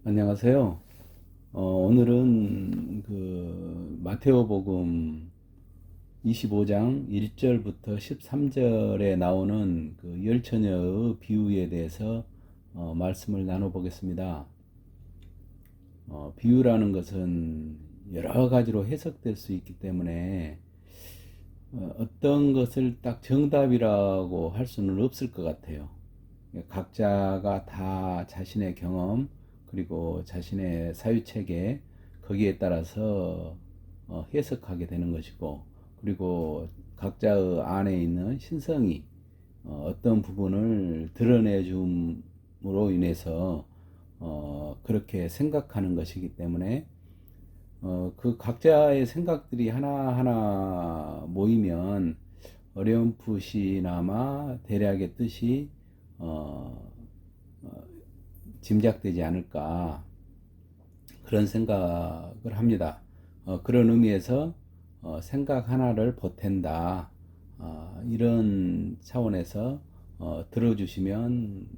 안녕하세요. 오늘은 그 마테오복음 25장 1절부터 13절에 나오는 그 열처녀의 비유에 대해서 말씀을 나눠보겠습니다. 비유라는 것은 여러 가지로 해석될 수 있기 때문에 어떤 것을 딱 정답이라고 할 수는 없을 것 같아요. 각자가 다 자신의 경험 그리고 자신의 사유체계 거기에 따라서 해석하게 되는 것이고, 그리고 각자의 안에 있는 신성이 어떤 부분을 드러내 줌으로 인해서 그렇게 생각하는 것이기 때문에 그 각자의 생각들이 하나하나 모이면 어렴풋이나마 대략의 뜻이 어, 짐작되지 않을까, 그런 생각을 합니다. 그런 의미에서 생각 하나를 보탠다, 이런 차원에서 들어주시면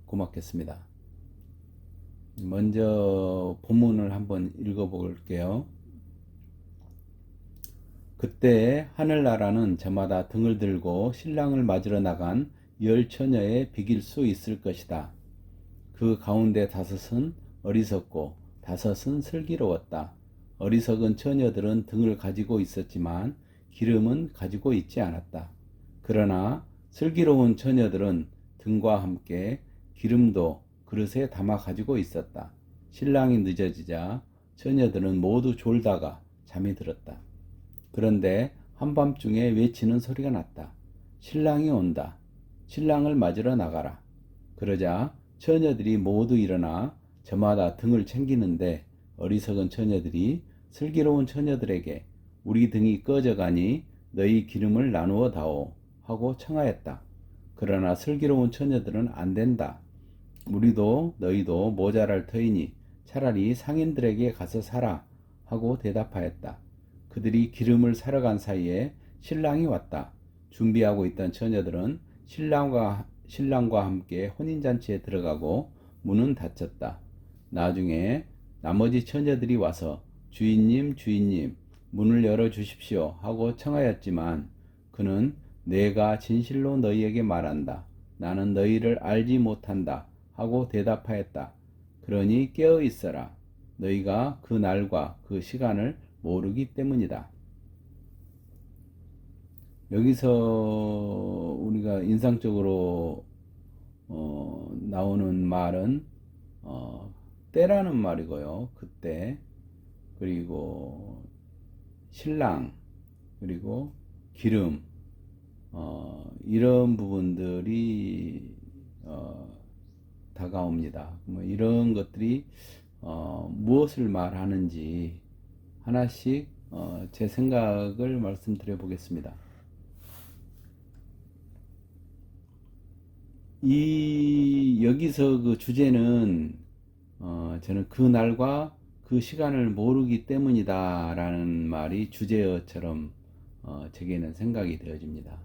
고맙겠습니다. 먼저 본문을 한번 읽어볼게요. 그때 하늘나라는 저마다 등을 들고 신랑을 맞으러 나간 열 처녀에 비길 수 있을 것이다. 그 가운데 다섯은 어리석고 다섯은 슬기로웠다. 어리석은 처녀들은 등을 가지고 있었지만 기름은 가지고 있지 않았다. 그러나 슬기로운 처녀들은 등과 함께 기름도 그릇에 담아 가지고 있었다. 신랑이 늦어지자 처녀들은 모두 졸다가 잠이 들었다. 그런데 한밤중에 외치는 소리가 났다. 신랑이 온다. 신랑을 맞으러 나가라. 그러자 처녀들이 모두 일어나 저마다 등을 챙기는데, 어리석은 처녀들이 슬기로운 처녀들에게 우리 등이 꺼져가니 너희 기름을 나누어 다오 하고 청하였다. 그러나 슬기로운 처녀들은 안 된다. 우리도 너희도 모자랄 터이니 차라리 상인들에게 가서 사라 하고 대답하였다. 그들이 기름을 사러 간 사이에 신랑이 왔다. 준비하고 있던 처녀들은 신랑과 함께 혼인잔치에 들어가고 문은 닫혔다. 나중에 나머지 처녀들이 와서 주인님, 주인님, 문을 열어 주십시오 하고 청하였지만 그는 내가 진실로 너희에게 말한다. 나는 너희를 알지 못한다 하고 대답하였다. 그러니 깨어 있어라. 너희가 그 날과 그 시간을 모르기 때문이다. 여기서 우리가 인상적으로 나오는 말은 때라는 말이고요. 그때, 그리고 신랑, 그리고 기름, 이런 부분들이 다가옵니다. 뭐 이런 것들이 무엇을 말하는지 하나씩 제 생각을 말씀드려 보겠습니다. 이 여기서 그 주제는 저는 그 날과 그 시간을 모르기 때문이다라는 말이 주제어처럼 제게는 생각이 되어집니다.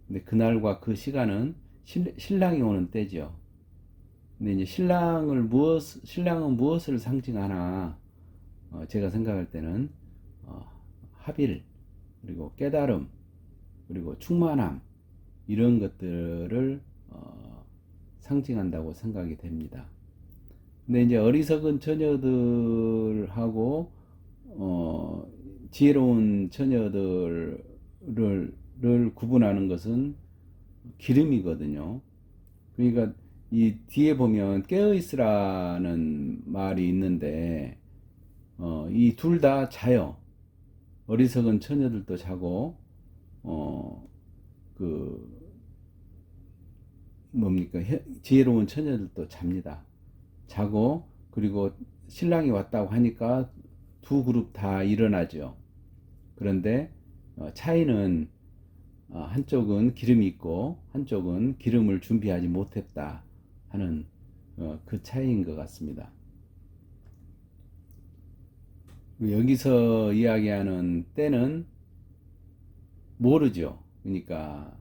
근데 그 날과 그 시간은 신랑이 오는 때죠. 근데 이제 신랑은 무엇을 상징하나, 제가 생각할 때는 합일, 그리고 깨달음, 그리고 충만함, 이런 것들을 상징한다고 생각이 됩니다. 근데 이제 어리석은 처녀들하고 지혜로운 처녀들을 구분하는 것은 기름이거든요. 그러니까 이 뒤에 보면 깨어 있으라는 말이 있는데 이 둘 다 자요. 어리석은 처녀들도 자고 그 뭡니까, 지혜로운 처녀들도 잡니다. 자고, 그리고 신랑이 왔다고 하니까 두 그룹 다 일어나죠. 그런데 차이는 한쪽은 기름이 있고 한쪽은 기름을 준비하지 못했다 하는 그 차이인 것 같습니다. 여기서 이야기하는 때는 모르죠. 그러니까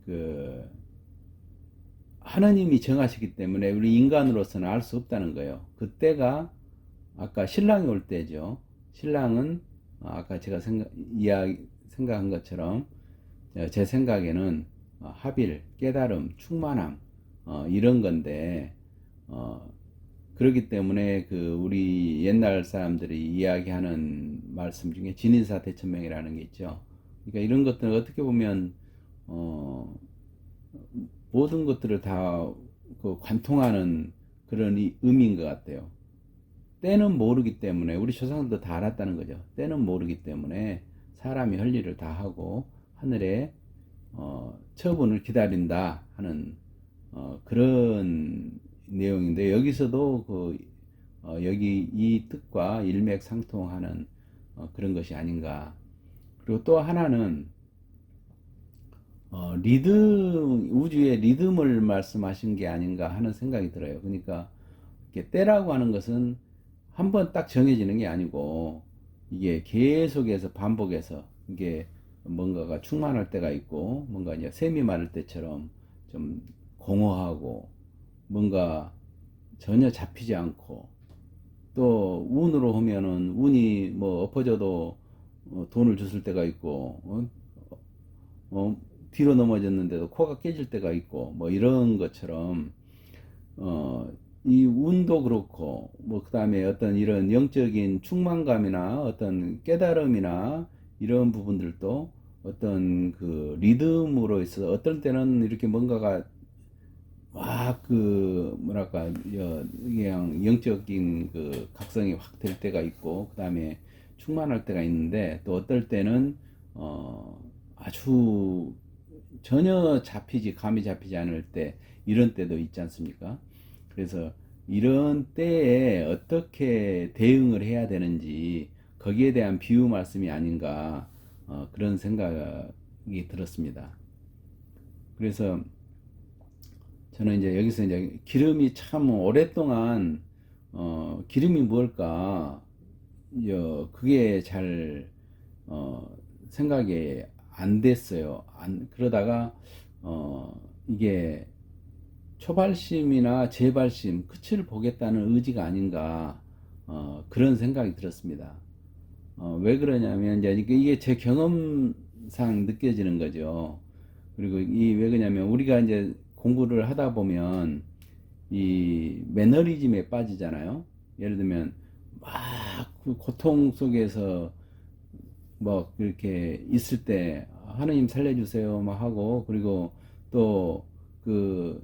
그 하나님이 정하시기 때문에 우리 인간으로서는 알 수 없다는 거예요. 그때가 아까 신랑이 올 때죠. 신랑은 아까 제가 생각한 것처럼 제 생각에는 합일, 깨달음, 충만함 이런 건데 그렇기 때문에 그 우리 옛날 사람들이 이야기하는 말씀 중에 진인사 대천명이라는 게 있죠. 그러니까 이런 것들은 어떻게 보면 어, 모든 것들을 다그 관통하는 그런 의미인 것 같아요. 때는 모르기 때문에 우리 조상들도 다 알았다는 거죠. 때는 모르기 때문에 사람이 할 일을 다 하고 하늘에 처분을 기다린다 하는 그런 내용인데 여기서도 여기 이 뜻과 일맥상통하는 그런 것이 아닌가. 그리고 또 하나는 우주의 리듬을 말씀하신 게 아닌가 하는 생각이 들어요. 그러니까 이게 때라고 하는 것은 한 번 딱 정해지는 게 아니고 이게 계속해서 반복해서 이게 뭔가가 충만할 때가 있고 뭔가 이제 샘이 마를 때처럼 좀 공허하고 뭔가 전혀 잡히지 않고 또 운으로 하면은 운이 뭐 엎어져도 돈을 줬을 때가 있고 어, 뒤로 넘어졌는데도 코가 깨질 때가 있고 뭐 이런 것처럼 어, 이 운도 그렇고 뭐 그다음에 어떤 이런 영적인 충만감이나 어떤 깨달음이나 이런 부분들도 어떤 그 리듬으로 있어 어떨 때는 이렇게 뭔가가 막 그 뭐랄까 그냥 영적인 그 각성이 확 될 때가 있고 그다음에 충만할 때가 있는데 또 어떨 때는 아주 전혀 감이 잡히지 않을 때 이런 때도 있지 않습니까? 그래서 이런 때에 어떻게 대응을 해야 되는지 거기에 대한 비유 말씀이 아닌가 그런 생각이 들었습니다. 그래서 저는 이제 여기서 이제 기름이 참 오랫동안 기름이 뭘까 그게 잘 생각이 안 됐어요. 그러다가 이게 초발심이나 재발심 끝을 보겠다는 의지가 아닌가 그런 생각이 들었습니다. 왜 그러냐면 이제 이게 제 경험상 느껴지는 거죠. 그리고 이 왜 그러냐면 우리가 이제 공부를 하다 보면 이 매너리즘에 빠지잖아요. 예를 들면 막그 고통 속에서 뭐 그렇게 있을 때 하느님 살려주세요 막 하고 그리고 또 그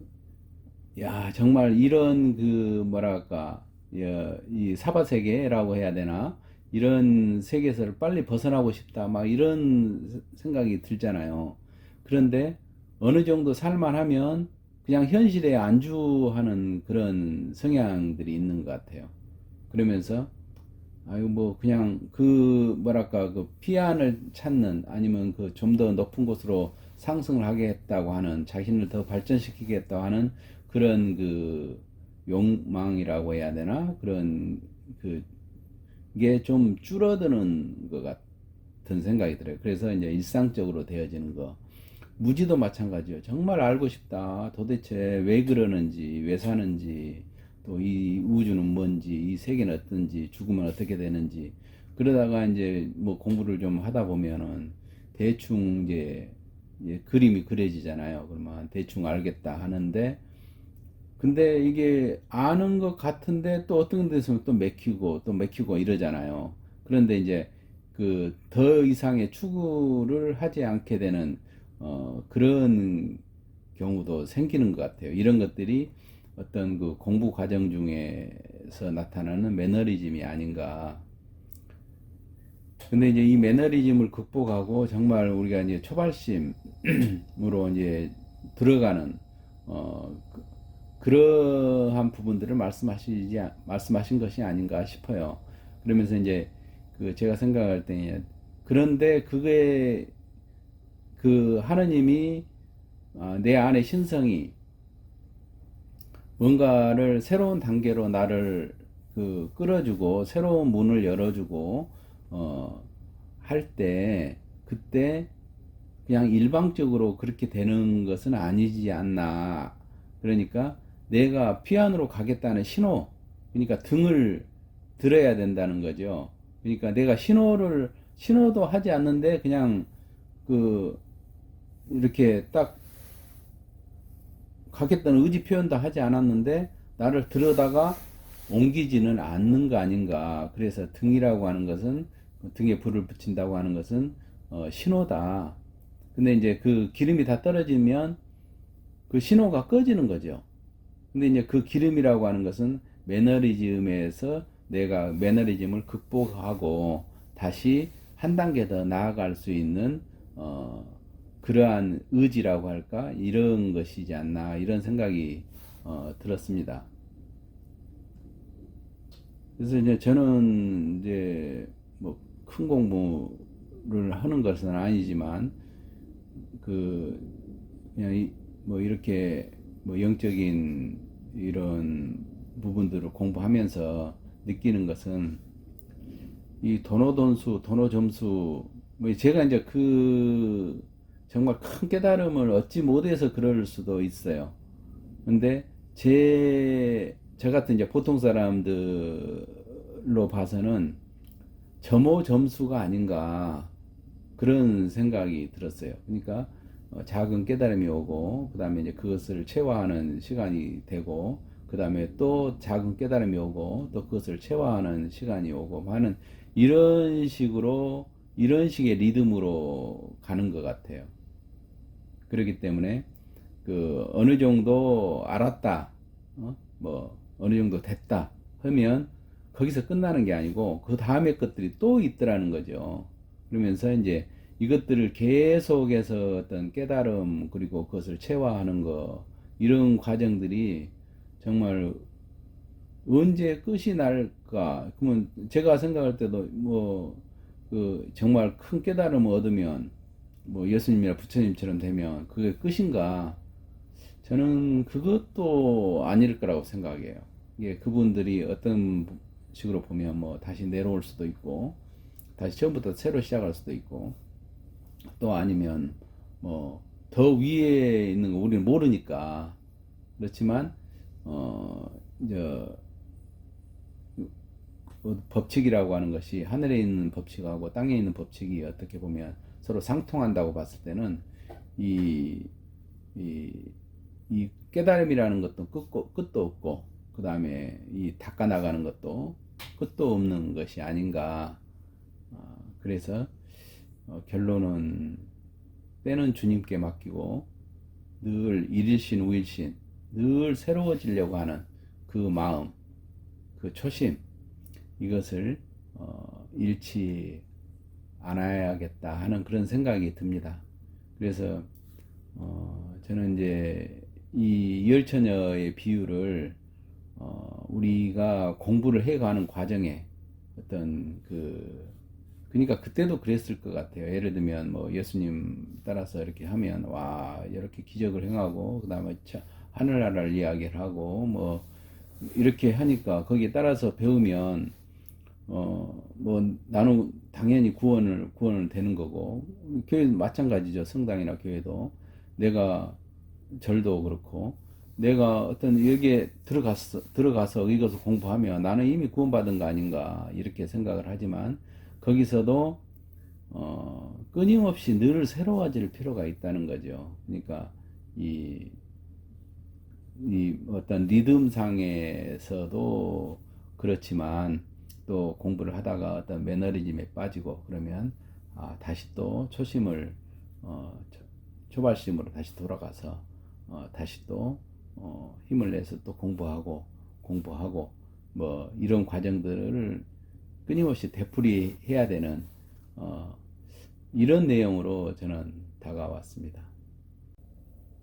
야 정말 이런 그 뭐랄까 이 사바 세계라고 해야 되나 이런 세계에서 빨리 벗어나고 싶다 막 이런 생각이 들잖아요. 그런데 어느 정도 살만하면 그냥 현실에 안주하는 그런 성향들이 있는 것 같아요. 그러면서 아유 뭐 그냥 그 뭐랄까 그 피안을 찾는 아니면 그 좀 더 높은 곳으로 상승을 하겠다고 하는 자신을 더 발전시키겠다고 하는 그런 그 욕망이라고 해야 되나 그런 그게 좀 줄어드는 것 같은 생각이 들어요. 그래서 이제 일상적으로 되어지는 거 무지도 마찬가지요. 정말 알고 싶다. 도대체 왜 그러는지, 왜 사는지, 또 이 우주는 뭔지, 이 세계는 어떤지, 죽으면 어떻게 되는지. 그러다가 이제 뭐 공부를 좀 하다 보면은 대충 이제 그림이 그려지잖아요. 그러면 대충 알겠다 하는데, 근데 이게 아는 것 같은데 또 어떤 데서 또 맥히고 또 맥히고 이러잖아요. 그런데 이제 그 더 이상의 추구를 하지 않게 되는 그런 경우도 생기는 것 같아요. 이런 것들이 어떤 그 공부 과정 중에서 나타나는 매너리즘이 아닌가. 근데 이제 이 매너리즘을 극복하고 정말 우리가 이제 초발심으로 이제 들어가는 그러한 부분들을 말씀하신 것이 아닌가 싶어요. 그러면서 이제 그 제가 생각할 때 그런데 그게 그 하느님이 내 안의 신성이 뭔가를 새로운 단계로 나를 그 끌어주고 새로운 문을 열어주고 할 때 그때 그냥 일방적으로 그렇게 되는 것은 아니지 않나 그러니까 내가 피안으로 가겠다는 신호, 그러니까 등을 들어야 된다는 거죠. 그러니까 내가 신호도 하지 않는데 그냥 그 이렇게 딱 가겠다는 의지 표현도 하지 않았는데 나를 들여다가 옮기지는 않는 거 아닌가. 그래서 등이라고 하는 것은, 등에 불을 붙인다고 하는 것은 신호다. 근데 이제 그 기름이 다 떨어지면 그 신호가 꺼지는 거죠. 근데 이제 그 기름이라고 하는 것은 매너리즘에서 내가 매너리즘을 극복하고 다시 한 단계 더 나아갈 수 있는 그러한 의지라고 할까, 이런 것이지 않나, 이런 생각이 들었습니다. 그래서 이제 저는 이제 뭐 큰 공부를 하는 것은 아니지만 그 그냥 뭐 이렇게 뭐 영적인 이런 부분들을 공부하면서 느끼는 것은 이 도노돈수, 도노점수, 뭐 제가 이제 그 정말 큰 깨달음을 얻지 못해서 그럴 수도 있어요. 근데 저 같은 이제 보통 사람들로 봐서는 점오 점수가 아닌가, 그런 생각이 들었어요. 그러니까 작은 깨달음이 오고 그 다음에 이제 그것을 체화하는 시간이 되고 그 다음에 또 작은 깨달음이 오고 또 그것을 체화하는 시간이 오고 하는 이런 식으로, 이런 식의 리듬으로 가는 것 같아요. 그렇기 때문에 그 어느 정도 알았다, 뭐 어느 정도 됐다 하면 거기서 끝나는 게 아니고 그 다음에 것들이 또 있더라는 거죠. 그러면서 이제 이것들을 계속해서 어떤 깨달음 그리고 그것을 체화하는 거, 이런 과정들이 정말 언제 끝이 날까? 그러면 제가 생각할 때도 뭐 그 정말 큰 깨달음을 얻으면 뭐 예수님이나 부처님처럼 되면 그게 끝인가? 저는 그것도 아닐 거라고 생각해요. 이게 그분들이 어떤 식으로 보면 뭐 다시 내려올 수도 있고, 다시 처음부터 새로 시작할 수도 있고, 또 아니면 뭐 더 위에 있는 거 우리는 모르니까. 그렇지만 이제 법칙이라고 하는 것이 하늘에 있는 법칙하고 땅에 있는 법칙이 어떻게 보면 서로 상통한다고 봤을 때는 이, 이, 이 깨달음이라는 것도 끝도 없고 그 다음에 이 닦아 나가는 것도 끝도 없는 것이 아닌가. 그래서 결론은 때는 주님께 맡기고 늘 일일신 우일신, 늘 새로워지려고 하는 그 마음, 그 초심, 이것을 잃지 않아야겠다 하는 그런 생각이 듭니다. 그래서 저는 이제 이 열처녀의 비유를 우리가 공부를 해가는 과정에 어떤 그러니까 그때도 그랬을 것 같아요. 예를 들면 뭐 예수님 따라서 이렇게 하면 와 이렇게 기적을 행하고 그 다음에 하늘나라를 이야기를 하고 뭐 이렇게 하니까 거기에 따라서 배우면 뭐 나는 당연히 구원을 되는 거고, 교회 마찬가지죠. 성당이나 교회도 내가 절도 그렇고 내가 어떤 여기에 들어가서 이것을 공부하면 나는 이미 구원받은 거 아닌가 이렇게 생각을 하지만 거기서도 끊임없이 늘 새로워질 필요가 있다는 거죠. 그러니까 이 어떤 리듬상에서도 그렇지만 또 공부를 하다가 어떤 매너리즘에 빠지고 그러면 다시 또 초심을 초발심으로 다시 돌아가서 다시 또 힘을 내서 또 공부하고 뭐 이런 과정들을 끊임없이 되풀이해야 되는 이런 내용으로 저는 다가왔습니다.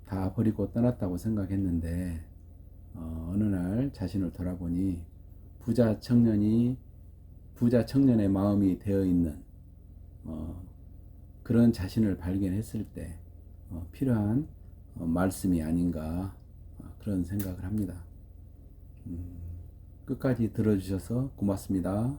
다 버리고 떠났다고 생각했는데 어느 날 자신을 돌아보니 부자 청년의 마음이 되어 있는 그런 자신을 발견했을 때 필요한 말씀이 아닌가, 그런 생각을 합니다. 끝까지 들어주셔서 고맙습니다.